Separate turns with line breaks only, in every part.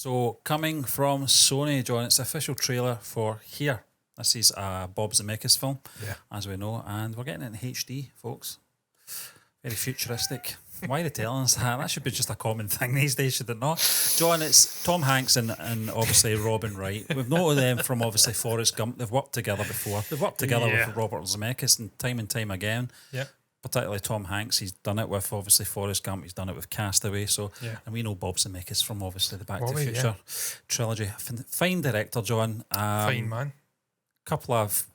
So, coming from Sony, John, it's the official trailer for Here. This is a Bob Zemeckis film, as we know, and we're getting it in HD, folks. Very futuristic. Why are they telling us that? That should be just a common thing these days, should it not? John, it's Tom Hanks and obviously Robin Wright. We've noted them from obviously Forrest Gump. They've worked together before. They've worked together with Robert Zemeckis and time again. Yeah. Particularly Tom Hanks, he's done it with obviously Forrest Gump, he's done it with Castaway, and we know Bob Zemeckis from obviously the Back to the Future trilogy. Fine director, John.
Fine man.
Couple of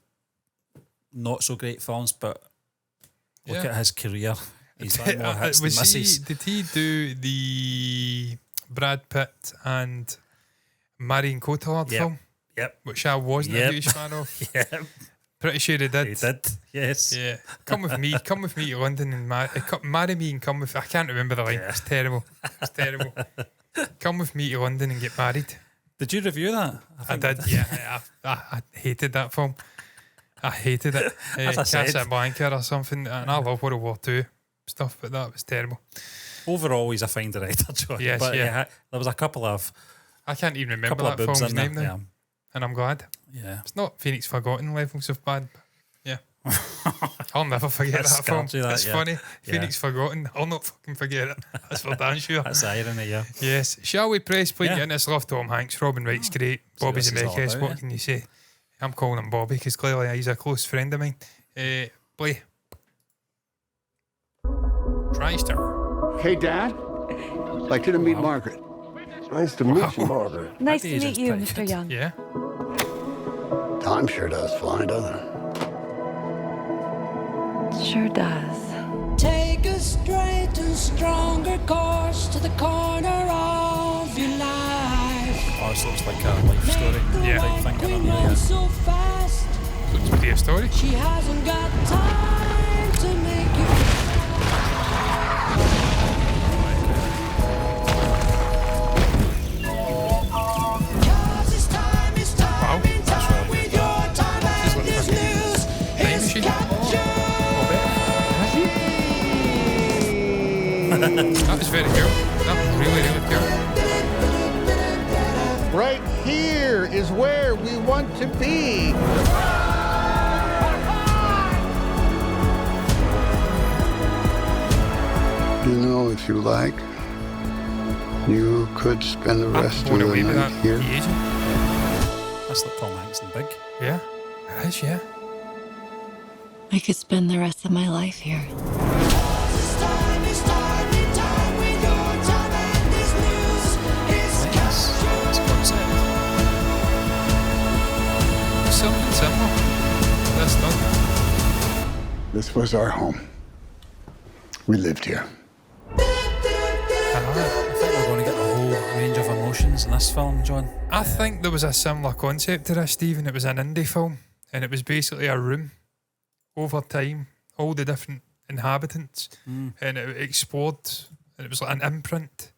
not so great films, but look at his career. He's done more hits than misses.
Did he do the Brad Pitt and Marion Cotillard film?
Yep.
Which I wasn't a huge fan of.
Yep.
Pretty sure he did.
He did, yes.
Yeah. Come with me to London and marry me and come with... I can't remember the line. It's terrible. It's terrible. Come with me to London and get married.
Did you review that?
I did, yeah. I hated that film. I hated it. Casablanca or something. And I love World War II stuff, but that was terrible.
Overall, he's a fine director, John.
Yes,
but there was a couple of...
I can't even remember that film's name now. Yeah. And I'm glad.
Yeah.
It's not Phoenix Forgotten levels of bad. Yeah. I'll never forget that film. It's funny. Phoenix Forgotten. I'll not fucking forget it. That's for damn sure.
That's irony, yeah.
Yes. Shall we press play? Yeah. This love Tom Hanks. Robin Wright's great. Bobby Zemeckis. What can you say? I'm calling him Bobby because clearly he's a close friend of mine. Play. TriStar.
Hey, Dad. I'd like you to meet Margaret.
Nice to meet you, Margaret.
Nice to meet you, Mr. Young.
Yeah.
Time sure does fly, doesn't it?
Sure does.
Take a straight and stronger course to the corner of your life.
Oh, this looks like a life story.
So fast.
Looks to be a story.
She hasn't got time to make you.
That was very cool. That was really, really cool.
Right here is where we want to be. You know, if you like, you could spend the rest of the night here.
That's like Tom Hanks and Big.
Yeah, it is, yeah.
I could spend the rest of my life here.
Something similar. That's not.
This was our home. We lived here.
I think we're going to get a whole range of emotions in this film, John.
I think there was a similar concept to this, Stephen. It was an indie film, and it was basically a room over time, all the different inhabitants, and it explored, and it was like an imprint,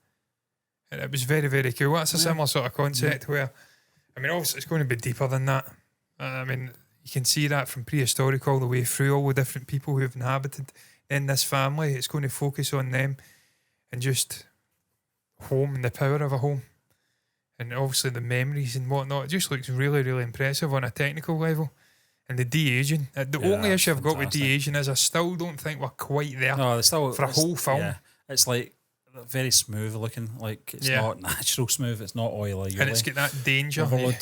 and it was very, very cool. That's a similar sort of concept where, I mean, obviously it's going to be deeper than that. I mean, you can see that from prehistoric all the way through, all the different people who have inhabited in this family. It's going to focus on them and just home and the power of a home, and obviously the memories and whatnot. It just looks really, really impressive on a technical level. And the de-aging. The only issue I've got with de-aging is I still don't think we're quite there for a whole film.
Yeah. It's like very smooth looking, like it's not natural smooth, it's not oily.
And it's got that danger.
Overload.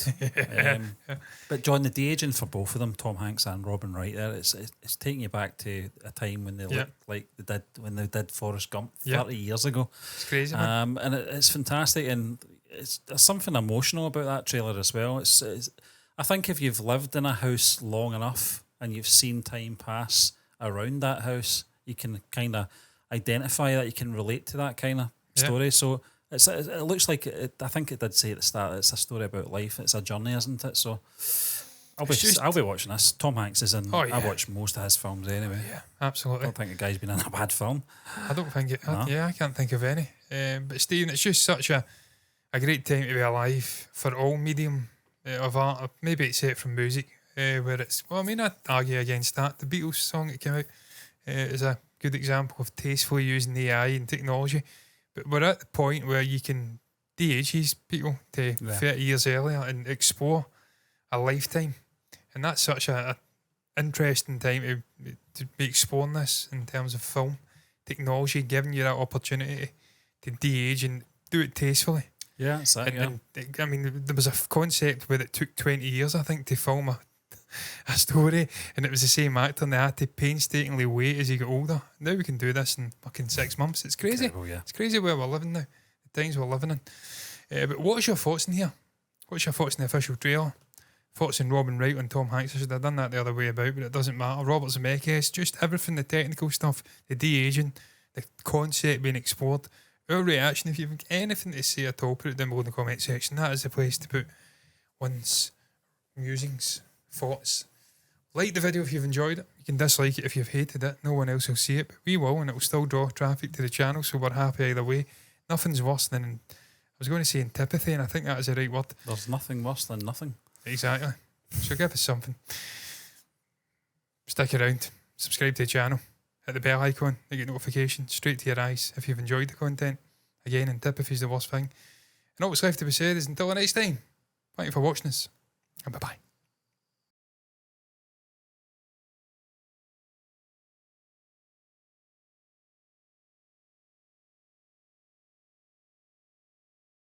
But John, the de-aging for both of them, Tom Hanks and Robin Wright, there, it's taking you back to a time when they looked like they did Forrest Gump 30 years ago.
It's crazy, man.
And it's fantastic, and there's something emotional about that trailer as well. It's I think if you've lived in a house long enough and you've seen time pass around that house, you can kind of identify that, you can relate to that kind of story. So it looks like I think it did say at the start, it's a story about life. It's a journey, isn't it? So I'll be watching this. Tom Hanks is in. I watch most of his films anyway.
Yeah, absolutely.
I don't think the guy's been in a bad film.
I don't think it. No. I can't think of any. But Stephen, it's just such a great time to be alive for all medium of art. Maybe except from music, where it's. Well, I mean, I'd argue against that. The Beatles song that came out is a good example of tastefully using AI and technology. But we're at the point where you can de-ages people to 30 years earlier and explore a lifetime. And that's such a interesting time to be exploring this in terms of film technology, giving you that opportunity to de-age and do it tastefully.
Yeah, that's it,
And I mean, there was a concept where it took 20 years, I think, to film a story, and it was the same actor, and they had to painstakingly wait as he got older. Now we can do this in fucking 6 months. It's crazy.
Yeah.
It's crazy where we're living now, the times we're living in. But what's your thoughts in here? What's your thoughts in the official trailer? Thoughts on Robin Wright and Tom Hanks? I should have done that the other way about, but it doesn't matter. Robert Zemeckis, just everything, the technical stuff, the de-aging, the concept being explored. Our reaction, if you've got anything to say at all, put it down below in the comment section. That is the place to put one's musings, thoughts. Like the video if you've enjoyed it. You can dislike it if you've hated it. No one else will see it, but we will, and it will still draw traffic to the channel, so we're happy either way. Nothing's worse than, I was going to say antipathy, and I think that is the right word.
There's nothing worse than nothing.
Exactly. So give us something. Stick around. Subscribe to the channel. Hit the bell icon to get notifications straight to your eyes if you've enjoyed the content. Again, antipathy is the worst thing. And all that's left to be said is until the next time, thank you for watching us, and bye-bye.